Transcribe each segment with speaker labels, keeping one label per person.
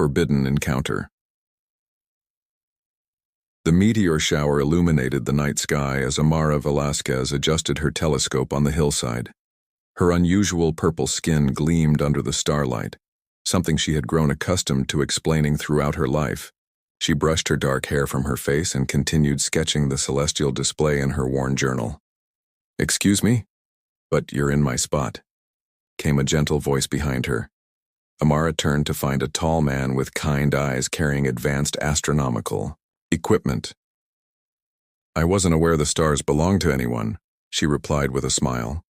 Speaker 1: Forbidden Encounter. The meteor shower illuminated the night sky as Amara Velasquez adjusted her telescope on the hillside. Her unusual purple skin gleamed under the starlight, something she had grown accustomed to explaining throughout her life. She brushed her dark hair from her face and continued sketching the celestial display in her worn journal. "Excuse me, but you're in my spot," came a gentle voice behind her. Amara turned to find a tall man with kind eyes carrying advanced astronomical equipment. "I wasn't aware the stars belonged to anyone," she replied with a smile.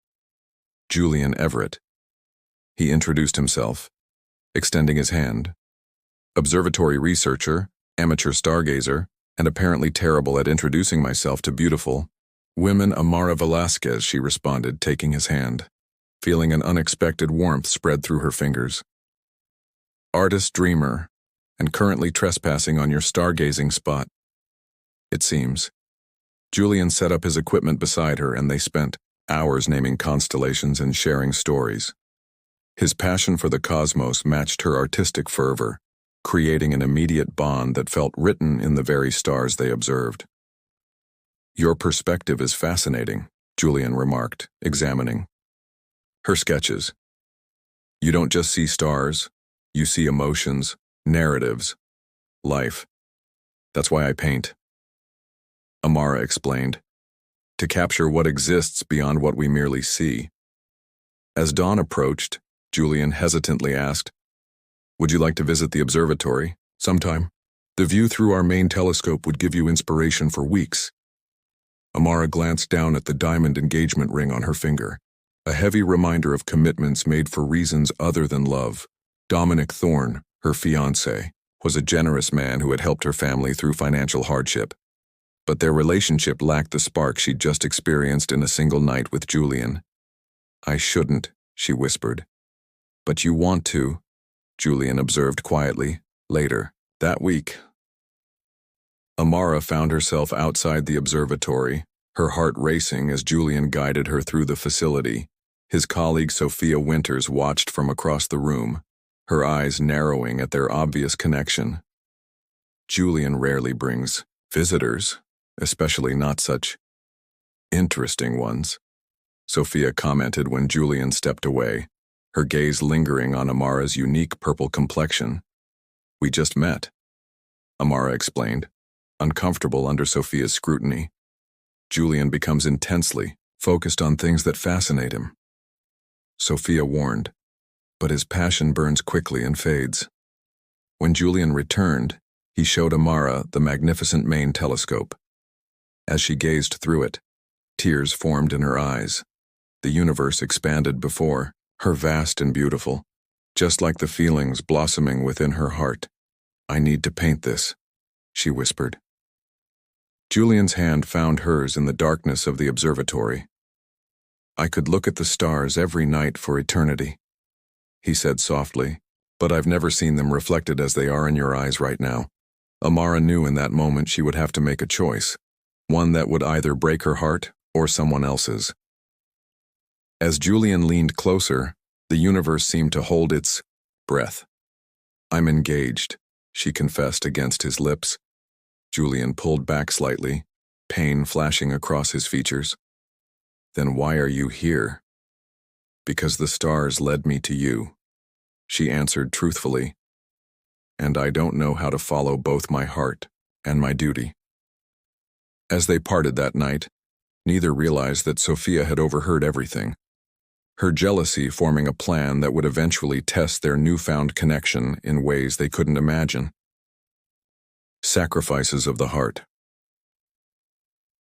Speaker 1: "Julian Everett." He introduced himself, extending his hand. "Observatory researcher, amateur stargazer, and apparently terrible at introducing myself to beautiful women, Amara Velasquez," she responded, taking his hand, feeling an unexpected warmth spread through her fingers. "Artist dreamer, and currently trespassing on your stargazing spot, it seems." Julian set up his equipment beside her and they spent hours naming constellations and sharing stories. His passion for the cosmos matched her artistic fervor, creating an immediate bond that felt written in the very stars they observed. "Your perspective is fascinating," Julian remarked, examining her sketches. "You don't just see stars, you see emotions, narratives, life. That's why I paint," Amara explained, "to capture what exists beyond what we merely see." As dawn approached, Julian hesitantly asked, "Would you like to visit the observatory sometime? The view through our main telescope would give you inspiration for weeks." Amara glanced down at the diamond engagement ring on her finger, a heavy reminder of commitments made for reasons other than love. Dominic Thorne, her fiancé, was a generous man who had helped her family through financial hardship. But their relationship lacked the spark she'd just experienced in a single night with Julian. "I shouldn't," she whispered. "But you want to," Julian observed quietly. Later, that week, Amara found herself outside the observatory, her heart racing as Julian guided her through the facility. His colleague Sophia Winters watched from across the room, her eyes narrowing at their obvious connection. "Julian rarely brings visitors, especially not such interesting ones," Sophia commented when Julian stepped away, her gaze lingering on Amara's unique purple complexion. "We just met," Amara explained, uncomfortable under Sophia's scrutiny. "Julian becomes intensely focused on things that fascinate him," Sophia warned, "but his passion burns quickly and fades." When Julian returned, he showed Amara the magnificent main telescope. As she gazed through it, tears formed in her eyes. The universe expanded before her, vast and beautiful, just like the feelings blossoming within her heart. "I need to paint this," she whispered. Julian's hand found hers in the darkness of the observatory. "I could look at the stars every night for eternity," he said softly, "but I've never seen them reflected as they are in your eyes right now." Amara knew in that moment she would have to make a choice, one that would either break her heart or someone else's. As Julian leaned closer, the universe seemed to hold its breath. "I'm engaged," she confessed against his lips. Julian pulled back slightly, pain flashing across his features. "Then why are you here?" "Because the stars led me to you," she answered truthfully. "And I don't know how to follow both my heart and my duty." As they parted that night, neither realized that Sophia had overheard everything, her jealousy forming a plan that would eventually test their newfound connection in ways they couldn't imagine. Sacrifices of the heart.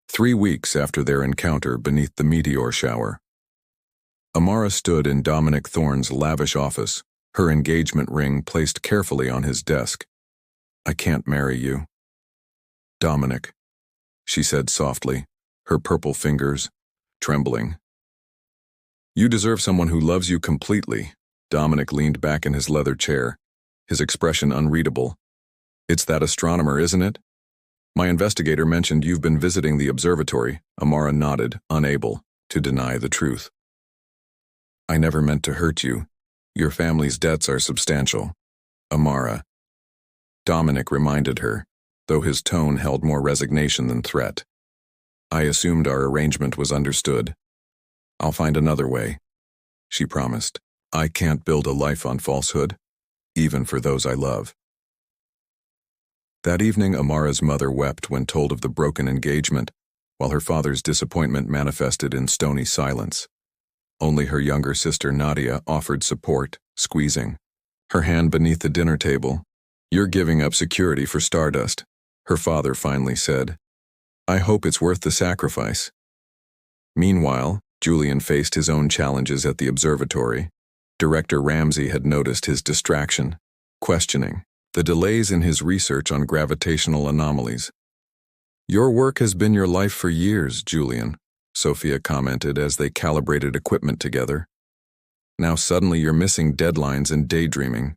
Speaker 1: 3 weeks after their encounter beneath the meteor shower, Amara stood in Dominic Thorne's lavish office, her engagement ring placed carefully on his desk. "I can't marry you, Dominic," she said softly, her purple fingers trembling. "You deserve someone who loves you completely." Dominic leaned back in his leather chair, his expression unreadable. "It's that astronomer, isn't it? My investigator mentioned you've been visiting the observatory." Amara nodded, unable to deny the truth. "I never meant to hurt you. Your family's debts are substantial." "Amara, Dominic reminded her, though his tone held more resignation than threat. I assumed our arrangement was understood. I'll find another way, she promised. I can't build a life on falsehood, even for those I love. That evening, Amara's mother wept when told of the broken engagement, while her father's disappointment manifested in stony silence. Only her younger sister Nadia offered support, squeezing her hand beneath the dinner table. You're giving up security for Stardust, her father finally said. I hope it's worth the sacrifice. Meanwhile, Julian faced his own challenges at the observatory. Director Ramsey had noticed his distraction, questioning the delays in his research on gravitational anomalies. Your work has been your life for years, Julian, Sophia commented as they calibrated equipment together. Now suddenly you're missing deadlines and daydreaming.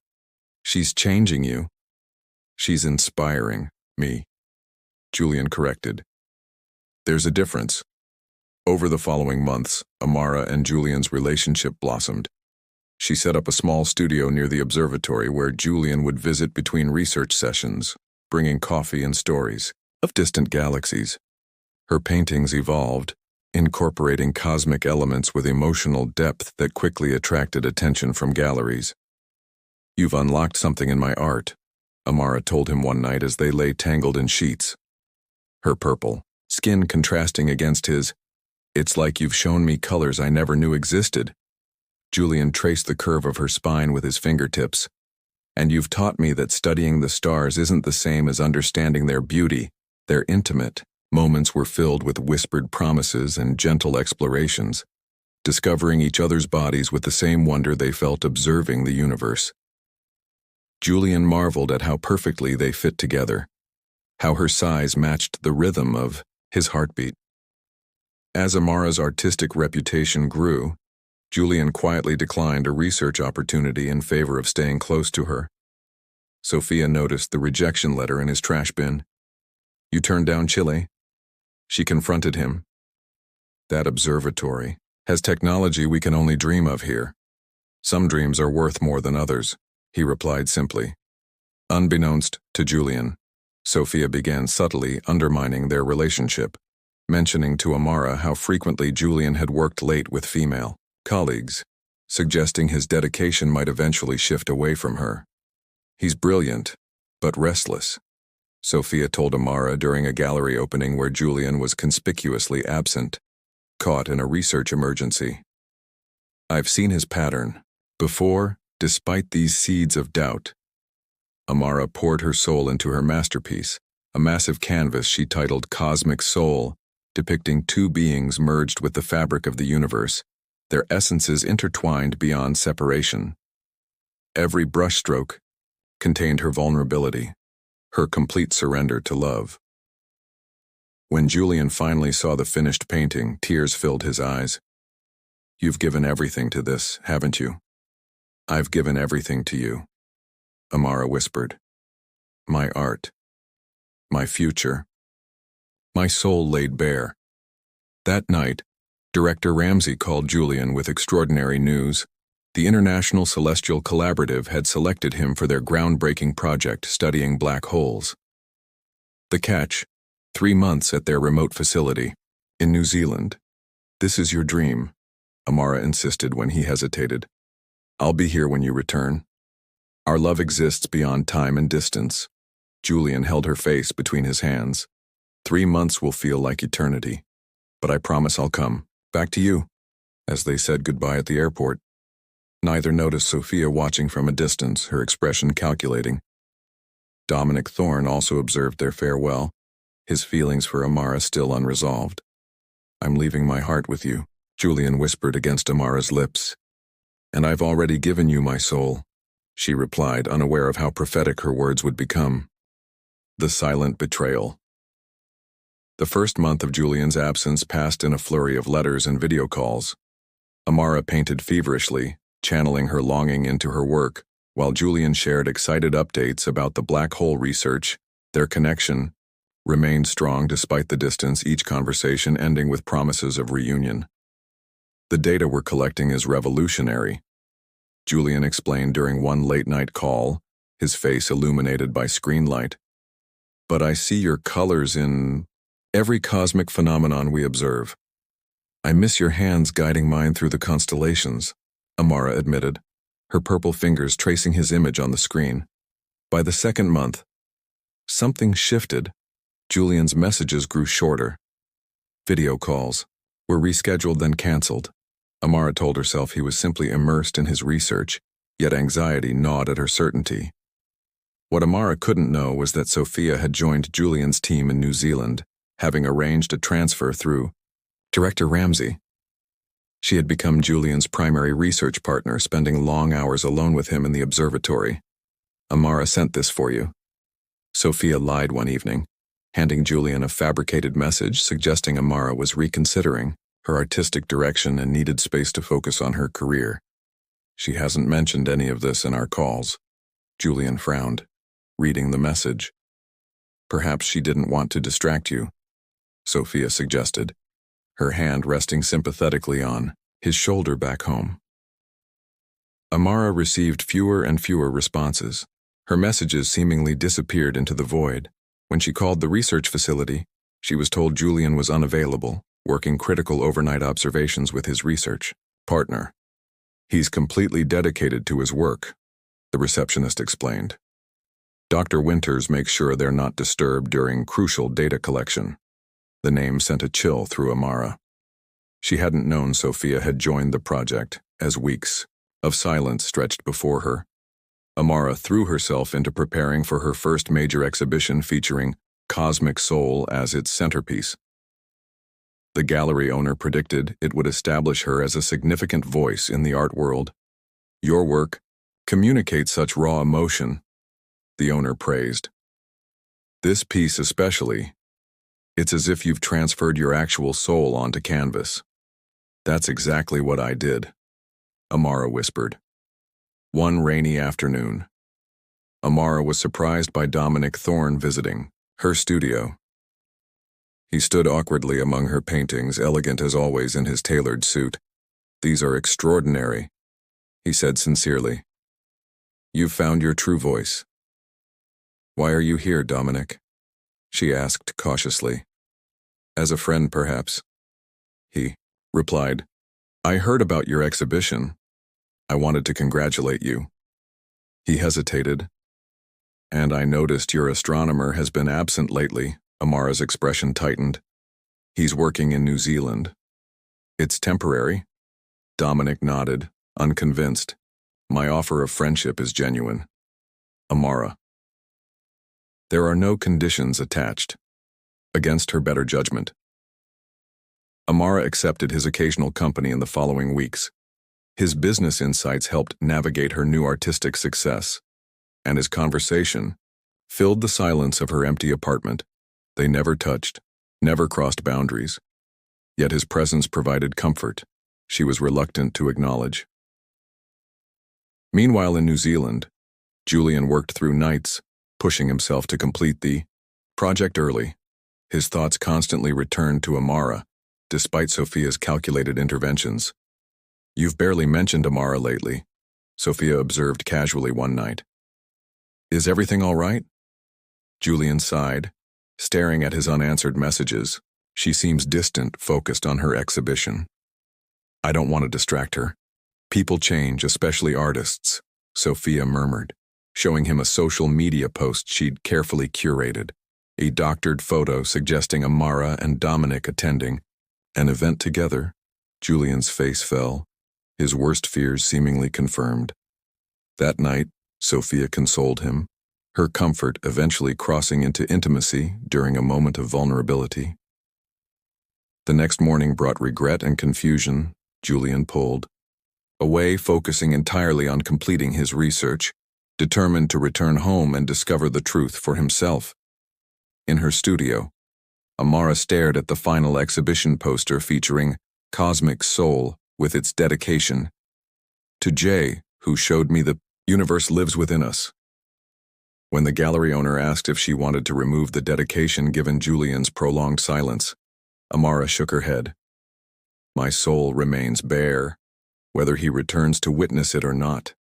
Speaker 1: She's changing you. She's inspiring me, Julian corrected. There's a difference. Over the following months, Amara and Julian's relationship blossomed. She set up a small studio near the observatory where Julian would visit between research sessions, bringing coffee and stories of distant galaxies. Her paintings evolved, incorporating cosmic elements with emotional depth that quickly attracted attention from galleries. You've unlocked something in my art, Amara told him one night as they lay tangled in sheets. Her purple skin contrasting against his. It's like you've shown me colors I never knew existed. Julian traced the curve of her spine with his fingertips. And you've taught me that studying the stars isn't the same as understanding their beauty. Their intimate moments were filled with whispered promises and gentle explorations, discovering each other's bodies with the same wonder they felt observing the universe. Julian marveled at how perfectly they fit together, how her size matched the rhythm of his heartbeat. As Amara's artistic reputation grew, Julian quietly declined a research opportunity in favor of staying close to her. Sophia noticed the rejection letter in his trash bin. You turned down Chile? She confronted him. That observatory has technology we can only dream of here. Some dreams are worth more than others, he replied simply. Unbeknownst to Julian, Sophia began subtly undermining their relationship, mentioning to Amara how frequently Julian had worked late with female colleagues, suggesting his dedication might eventually shift away from her. He's brilliant, but restless, Sophia told Amara during a gallery opening where Julian was conspicuously absent, caught in a research emergency. I've seen his pattern before, despite these seeds of doubt. Amara poured her soul into her masterpiece, a massive canvas she titled Cosmic Soul, depicting two beings merged with the fabric of the universe, their essences intertwined beyond separation. Every brushstroke contained her vulnerability, her complete surrender to love. When Julian finally saw the finished painting, tears filled his eyes. You've given everything to this, haven't you? I've given everything to you, Amara whispered. My art, my future, my soul laid bare. That night, Director Ramsey called Julian with extraordinary news. The International Celestial Collaborative had selected him for their groundbreaking project studying black holes. The catch: 3 months at their remote facility in New Zealand. This is your dream, Amara insisted when he hesitated. I'll be here when you return. Our love exists beyond time and distance. Julian held her face between his hands. 3 months will feel like eternity, but I promise I'll come. Back to you, as they said goodbye at the airport. Neither noticed Sophia watching from a distance, her expression calculating. Dominic Thorne also observed their farewell, his feelings for Amara still unresolved. I'm leaving my heart with you, Julian whispered against Amara's lips. And I've already given you my soul, she replied, unaware of how prophetic her words would become. The silent betrayal. The first month of Julian's absence passed in a flurry of letters and video calls. Amara painted feverishly, channeling her longing into her work, while Julian shared excited updates about the black hole research. Their connection remained strong despite the distance, each conversation ending with promises of reunion. The data we're collecting is revolutionary, Julian explained during one late-night call, his face illuminated by screen light. But I see your colors in every cosmic phenomenon we observe. I miss your hands guiding mine through the constellations, Amara admitted, her purple fingers tracing his image on the screen. By the second month, something shifted. Julian's messages grew shorter. Video calls were rescheduled then canceled. Amara told herself he was simply immersed in his research, yet anxiety gnawed at her certainty. What Amara couldn't know was that Sophia had joined Julian's team in New Zealand, having arranged a transfer through Director Ramsey. She had become Julian's primary research partner, spending long hours alone with him in the observatory. Amara sent this for you. Sophia lied one evening, handing Julian a fabricated message suggesting Amara was reconsidering her artistic direction and needed space to focus on her career. She hasn't mentioned any of this in our calls. Julian frowned, reading the message. Perhaps she didn't want to distract you, Sophia suggested, her hand resting sympathetically on his shoulder back home. Amara received fewer and fewer responses. Her messages seemingly disappeared into the void. When she called the research facility, she was told Julian was unavailable, working critical overnight observations with his research partner. He's completely dedicated to his work, the receptionist explained. Dr. Winters makes sure they're not disturbed during crucial data collection. The name sent a chill through Amara. She hadn't known Sophia had joined the project, as weeks of silence stretched before her. Amara threw herself into preparing for her first major exhibition featuring Cosmic Soul as its centerpiece. The gallery owner predicted it would establish her as a significant voice in the art world. Your work communicates such raw emotion, the owner praised. This piece especially, it's as if you've transferred your actual soul onto canvas. That's exactly what I did, Amara whispered. One rainy afternoon, Amara was surprised by Dominic Thorne visiting her studio. He stood awkwardly among her paintings, elegant as always in his tailored suit. These are extraordinary, he said sincerely. You've found your true voice. Why are you here, Dominic? She asked cautiously. As a friend, perhaps. He replied, I heard about your exhibition. I wanted to congratulate you. He hesitated. And I noticed your astronomer has been absent lately. Amara's expression tightened. He's working in New Zealand. It's temporary. Dominic nodded, unconvinced. My offer of friendship is genuine. Amara. There are no conditions attached. Against her better judgment. Amara accepted his occasional company in the following weeks. His business insights helped navigate her new artistic success, and his conversation filled the silence of her empty apartment. They never touched, never crossed boundaries. Yet his presence provided comfort she was reluctant to acknowledge. Meanwhile in New Zealand, Julian worked through nights, pushing himself to complete the project early. His thoughts constantly returned to Amara, despite Sophia's calculated interventions. You've barely mentioned Amara lately, Sophia observed casually one night. Is everything all right? Julian sighed, staring at his unanswered messages. She seems distant, focused on her exhibition. I don't want to distract her. People change, especially artists, Sophia murmured, showing him a social media post she'd carefully curated, a doctored photo suggesting Amara and Dominic attending an event together. Julian's face fell, his worst fears seemingly confirmed. That night, Sophia consoled him, her comfort eventually crossing into intimacy during a moment of vulnerability. The next morning brought regret and confusion. Julian pulled away, focusing entirely on completing his research, determined to return home and discover the truth for himself. In her studio, Amara stared at the final exhibition poster featuring Cosmic Soul with its dedication to Jay, who showed me the universe lives within us. When the gallery owner asked if she wanted to remove the dedication given Julian's prolonged silence, Amara shook her head. My soul remains bare, whether he returns to witness it or not,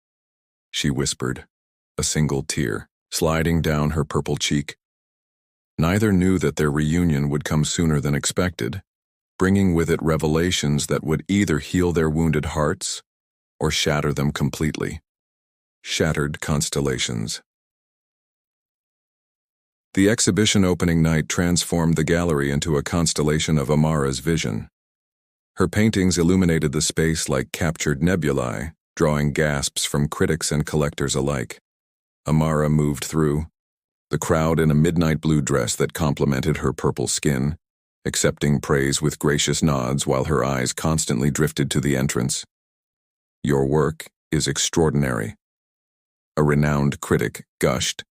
Speaker 1: she whispered. a single tear, sliding down her purple cheek. Neither knew that their reunion would come sooner than expected, bringing with it revelations that would either heal their wounded hearts or shatter them completely. Shattered constellations. The exhibition opening night transformed the gallery into a constellation of Amara's vision. Her paintings illuminated the space like captured nebulae, drawing gasps from critics and collectors alike. Amara moved through, the crowd in a midnight blue dress that complemented her purple skin, accepting praise with gracious nods while her eyes constantly drifted to the entrance. "Your work is extraordinary," a renowned critic gushed.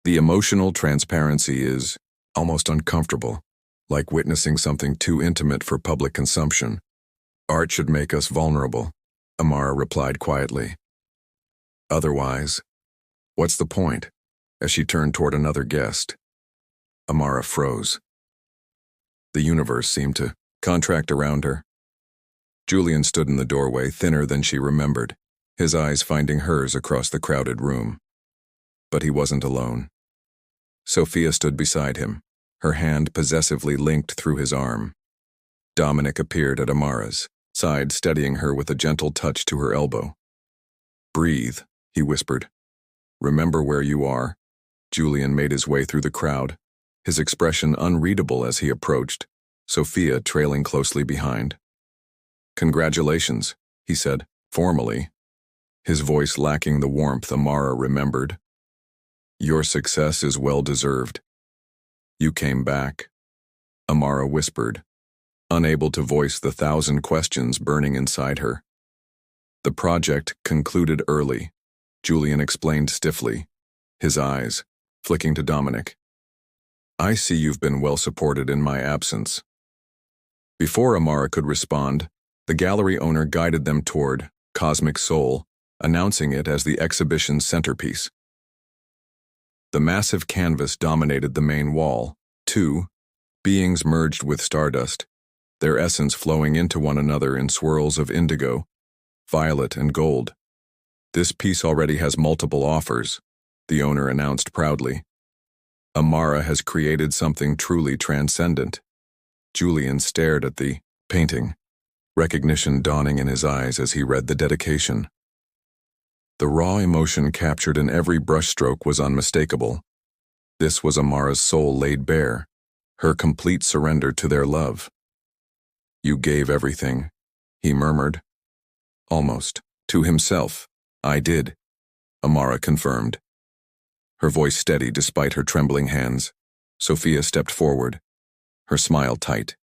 Speaker 1: "The emotional transparency is almost uncomfortable, like witnessing something too intimate for public consumption. Art should make us vulnerable," Amara replied quietly. "Otherwise, what's the point?" As she turned toward another guest. Amara froze. The universe seemed to contract around her. Julian stood in the doorway, thinner than she remembered, his eyes finding hers across the crowded room. But he wasn't alone. Sophia stood beside him, her hand possessively linked through his arm. Dominic appeared at Amara's side, steadying her with a gentle touch to her elbow. "Breathe," he whispered. "Remember where you are." Julian made his way through the crowd, his expression unreadable as he approached, Sophia trailing closely behind. "Congratulations," he said, formally, his voice lacking the warmth Amara remembered. "Your success is well-deserved." "You came back," Amara whispered, unable to voice the 1,000 questions burning inside her. "The project concluded early," Julian explained stiffly, his eyes flicking to Dominic. "I see you've been well supported in my absence." Before Amara could respond, the gallery owner guided them toward Cosmic Soul, announcing it as the exhibition's centerpiece. The massive canvas dominated the main wall, two beings merged with stardust, their essence flowing into one another in swirls of indigo, violet, and gold. "This piece already has multiple offers," the owner announced proudly. "Amara has created something truly transcendent." Julian stared at the painting, recognition dawning in his eyes as he read the dedication. The raw emotion captured in every brushstroke was unmistakable. This was Amara's soul laid bare, her complete surrender to their love. "You gave everything," he murmured. Almost to himself. "I did," Amara confirmed. Her voice steady despite her trembling hands. Sophia stepped forward, her smile tight.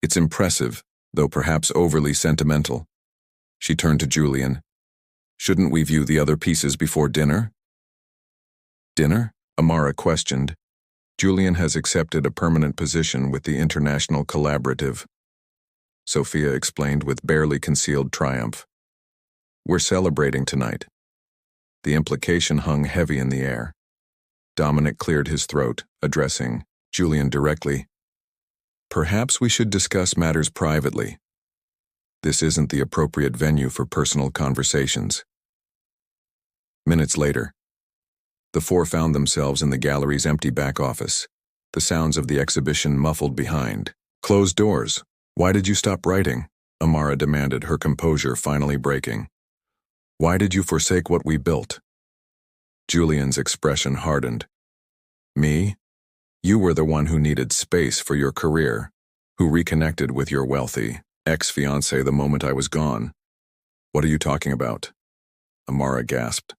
Speaker 1: "It's impressive, though perhaps overly sentimental." She turned to Julian. "Shouldn't we view the other pieces before dinner?" "Dinner?" Amara questioned. "Julian has accepted a permanent position with the International Collaborative," Sophia explained with barely concealed triumph. "We're celebrating tonight." The implication hung heavy in the air. Dominic cleared his throat, addressing Julian directly. "Perhaps we should discuss matters privately. This isn't the appropriate venue for personal conversations." Minutes later, the four found themselves in the gallery's empty back office, the sounds of the exhibition muffled behind closed doors. "Why did you stop writing?" Amara demanded, her composure finally breaking. "Why did you forsake what we built?" Julian's expression hardened. "Me? You were the one who needed space for your career, who reconnected with your wealthy ex-fiancé the moment I was gone." "What are you talking about?" Amara gasped.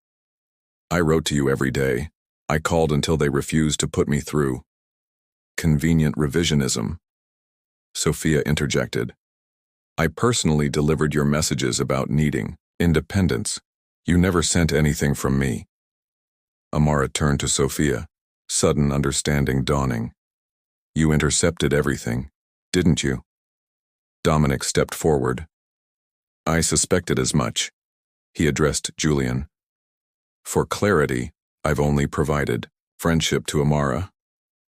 Speaker 1: "I wrote to you every day. I called until they refused to put me through." "Convenient revisionism," Sophia interjected. "I personally delivered your messages about needing independence. You never sent anything from me." Amara turned to Sophia, sudden understanding dawning. "You intercepted everything, didn't you?" Dominic stepped forward. "I suspected as much," he addressed Julian. "For clarity, I've only provided friendship to Amara,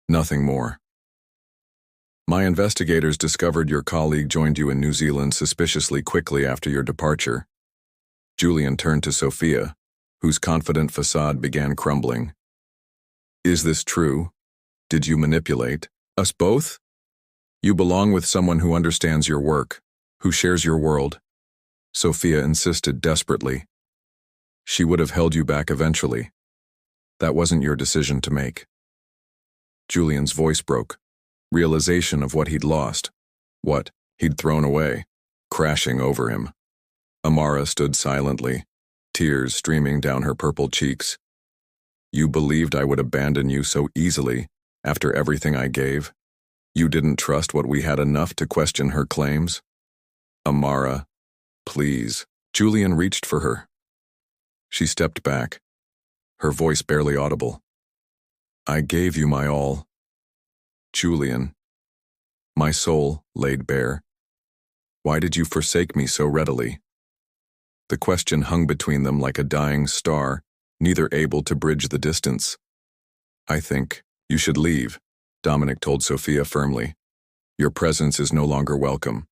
Speaker 1: nothing more. My investigators discovered your colleague joined you in New Zealand suspiciously quickly after your departure." Julian turned to Sophia, whose confident facade began crumbling. Is this true? Did you manipulate us both? You belong with someone who understands your work, who shares your world. Sophia insisted desperately. She would have held you back eventually. That wasn't your decision to make. Julian's voice broke. Realization of what he'd lost, what he'd thrown away, crashing over him. Amara stood silently, tears streaming down her purple cheeks. You believed I would abandon you so easily after everything I gave? You didn't trust what we had enough to question her claims? Amara, please. Julian reached for her. She stepped back, her voice barely audible. I gave you my all. Julian, my soul laid bare. Why did you forsake me so readily? The question hung between them like a dying star, neither able to bridge the distance. I think you should leave, Dominic told Sophia firmly. Your presence is no longer welcome.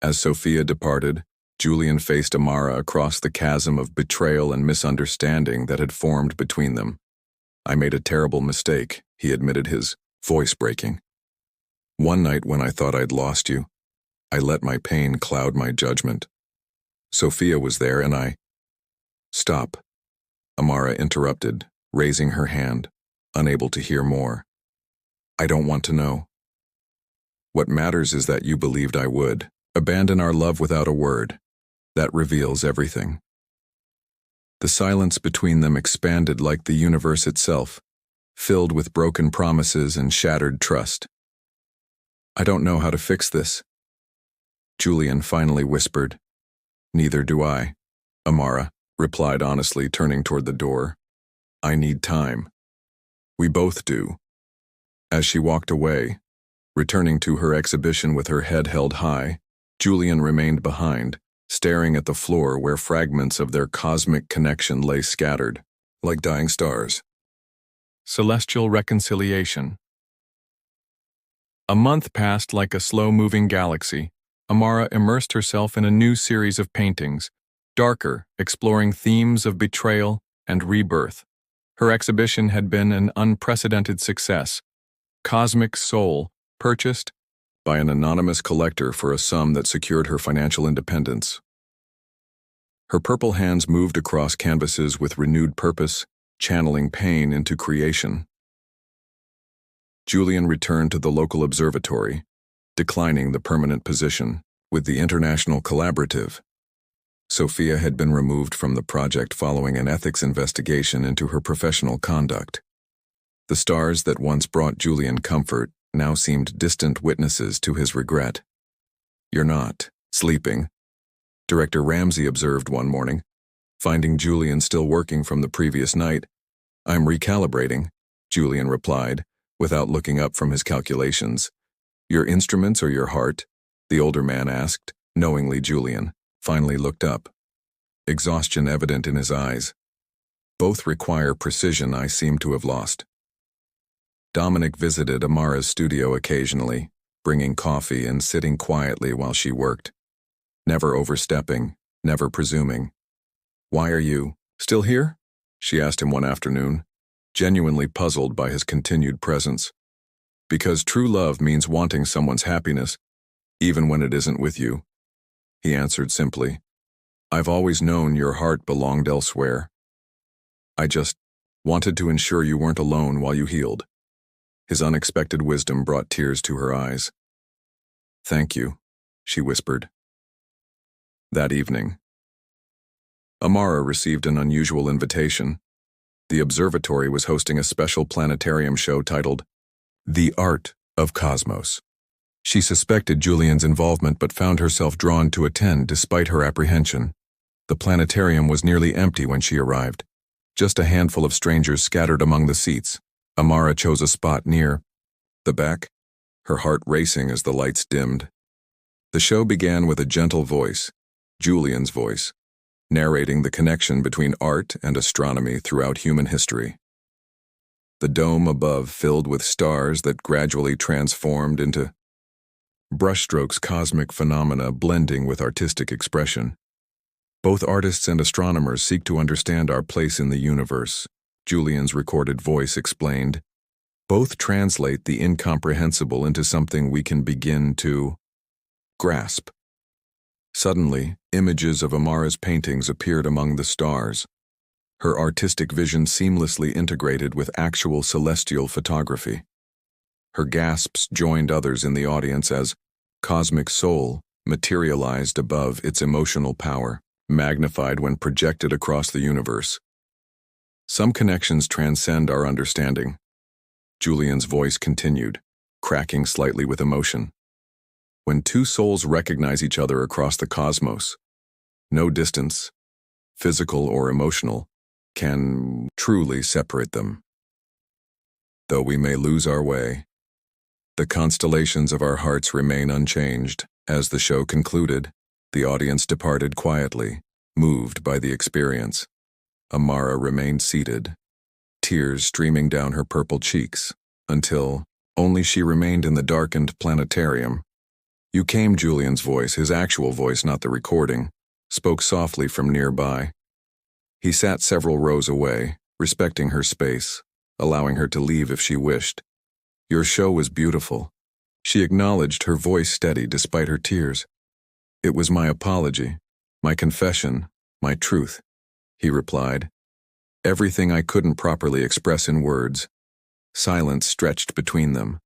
Speaker 1: As Sophia departed, Julian faced Amara across the chasm of betrayal and misunderstanding that had formed between them. I made a terrible mistake, he admitted, his voice breaking. One night when I thought I'd lost you, I let my pain cloud my judgment. Sophia was there and I... Stop, Amara interrupted, raising her hand, unable to hear more. I don't want to know. What matters is that you believed I would. Abandon our love without a word. That reveals everything. The silence between them expanded like the universe itself, filled with broken promises and shattered trust. I don't know how to fix this, Julian finally whispered. Neither do I, Amara replied honestly, turning toward the door. I need time. We both do. As she walked away, returning to her exhibition with her head held high, Julian remained behind, staring at the floor where fragments of their cosmic connection lay scattered, like dying stars. Celestial reconciliation. A month passed like a slow-moving galaxy. Amara immersed herself in a new series of paintings, darker, exploring themes of betrayal and rebirth. Her exhibition had been an unprecedented success. Cosmic Soul, purchased by an anonymous collector for a sum that secured her financial independence. Her purple hands moved across canvases with renewed purpose, channeling pain into creation. Julian returned to the local observatory, declining the permanent position with the International Collaborative. Sophia had been removed from the project following an ethics investigation into her professional conduct. The stars that once brought Julian comfort now seemed distant witnesses to his regret. You're not sleeping, Director Ramsey observed one morning, finding Julian still working from the previous night. I'm recalibrating, Julian replied, without looking up from his calculations. Your instruments or your heart? The older man asked. Knowingly, Julian finally looked up, exhaustion evident in his eyes. Both require precision I seem to have lost. Dominic visited Amara's studio occasionally, bringing coffee and sitting quietly while she worked. Never overstepping, never presuming. Why are you still here? She asked him one afternoon, genuinely puzzled by his continued presence. Because true love means wanting someone's happiness, even when it isn't with you, he answered simply. I've always known your heart belonged elsewhere. I just wanted to ensure you weren't alone while you healed. His unexpected wisdom brought tears to her eyes. Thank you, she whispered. That evening, Amara received an unusual invitation. The observatory was hosting a special planetarium show titled The Art of Cosmos. She suspected Julian's involvement but found herself drawn to attend despite her apprehension. The planetarium was nearly empty when she arrived. Just a handful of strangers scattered among the seats. Amara chose a spot near the back, her heart racing as the lights dimmed. The show began with a gentle voice, Julian's voice, narrating the connection between art and astronomy throughout human history. The dome above filled with stars that gradually transformed into brushstrokes, cosmic phenomena blending with artistic expression. Both artists and astronomers seek to understand our place in the universe, Julian's recorded voice explained. Both translate the incomprehensible into something we can begin to grasp. Suddenly, images of Amara's paintings appeared among the stars. Her artistic vision seamlessly integrated with actual celestial photography. Her gasps joined others in the audience as cosmic soul materialized above its emotional power, magnified when projected across the universe. Some connections transcend our understanding. Julian's voice continued, cracking slightly with emotion. When two souls recognize each other across the cosmos, no distance, physical or emotional, can truly separate them. Though we may lose our way, the constellations of our hearts remain unchanged. As the show concluded, the audience departed quietly, moved by the experience. Amara remained seated, tears streaming down her purple cheeks, until only she remained in the darkened planetarium. "You came," Julian's voice, his actual voice, not the recording, spoke softly from nearby. He sat several rows away, respecting her space, allowing her to leave if she wished. "Your show was beautiful," she acknowledged, her voice steady despite her tears. "It was my apology, my confession, my truth," he replied. "Everything I couldn't properly express in words." Silence stretched between them,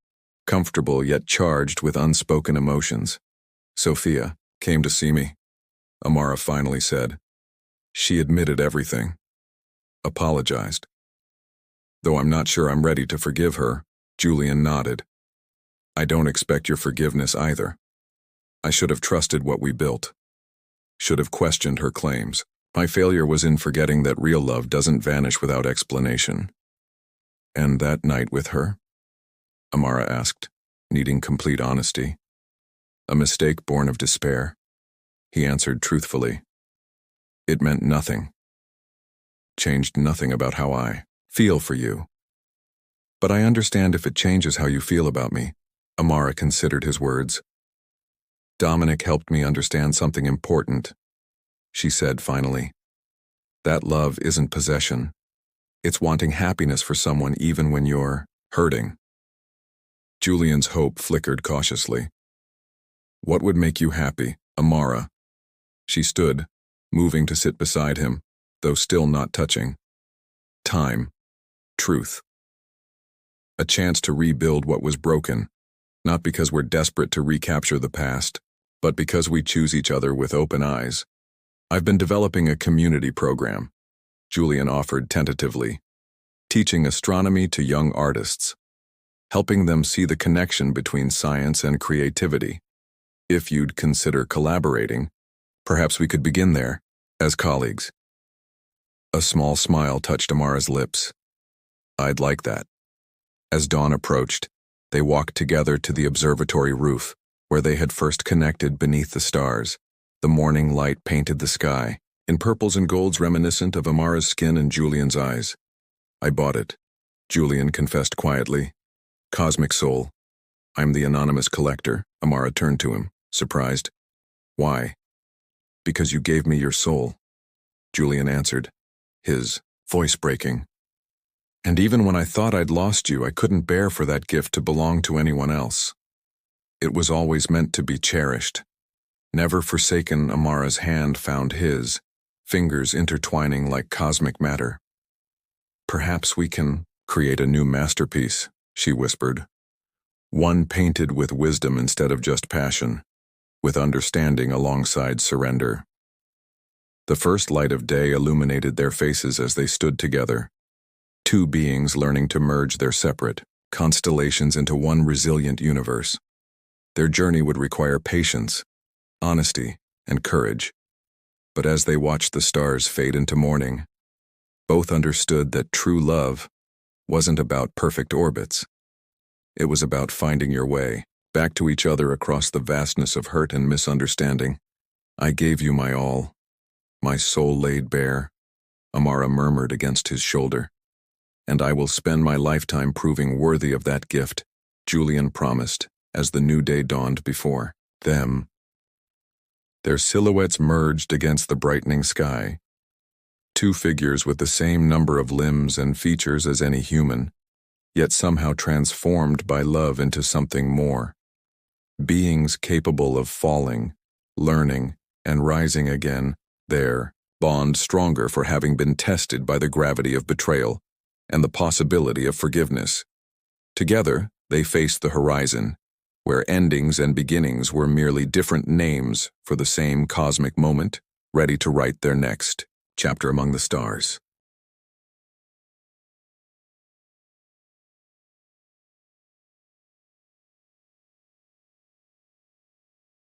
Speaker 1: comfortable yet charged with unspoken emotions. "Sophia came to see me," Amara finally said. "She admitted everything. Apologized. Though I'm not sure I'm ready to forgive her," Julian nodded. "I don't expect your forgiveness either. I should have trusted what we built. Should have questioned her claims. My failure was in forgetting that real love doesn't vanish without explanation." "And that night with her?" Amara asked, needing complete honesty. "A mistake born of despair," he answered truthfully. "It meant nothing. Changed nothing about how I feel for you. But I understand if it changes how you feel about me." Amara considered his words. "Dominic helped me understand something important," she said finally. "That love isn't possession. It's wanting happiness for someone even when you're hurting." Julian's hope flickered cautiously. "What would make you happy, Amara?" She stood, moving to sit beside him, though still not touching. "Time. Truth. A chance to rebuild what was broken, not because we're desperate to recapture the past, but because we choose each other with open eyes. I've been developing a community program," Julian offered tentatively, "teaching astronomy to young artists, helping them see the connection between science and creativity. If you'd consider collaborating, perhaps we could begin there, as colleagues." A small smile touched Amara's lips. "I'd like that." As dawn approached, they walked together to the observatory roof, where they had first connected beneath the stars. The morning light painted the sky, in purples and golds reminiscent of Amara's skin and Julian's eyes. "I bought it," Julian confessed quietly. "Cosmic soul. I'm the anonymous collector." Amara turned to him, surprised. "Why?" "Because you gave me your soul," Julian answered, his voice breaking. "And even when I thought I'd lost you, I couldn't bear for that gift to belong to anyone else. It was always meant to be cherished." Never forsaken, Amara's hand found his, fingers intertwining like cosmic matter. "Perhaps we can create a new masterpiece," she whispered. "One painted with wisdom instead of just passion, with understanding alongside surrender." The first light of day illuminated their faces as they stood together, two beings learning to merge their separate constellations into one resilient universe. Their journey would require patience, honesty, and courage. But as they watched the stars fade into morning, both understood that true love wasn't about perfect orbits. It was about finding your way back to each other across the vastness of hurt and misunderstanding. "I gave you my all, my soul laid bare," Amara murmured against his shoulder. "And I will spend my lifetime proving worthy of that gift," Julian promised as the new day dawned before them. Their silhouettes merged against the brightening sky. Two figures with the same number of limbs and features as any human, yet somehow transformed by love into something more. Beings capable of falling, learning, and rising again, their bond stronger for having been tested by the gravity of betrayal and the possibility of forgiveness. Together, they faced the horizon, where endings and beginnings were merely different names for the same cosmic moment, ready to write their next chapter among the stars.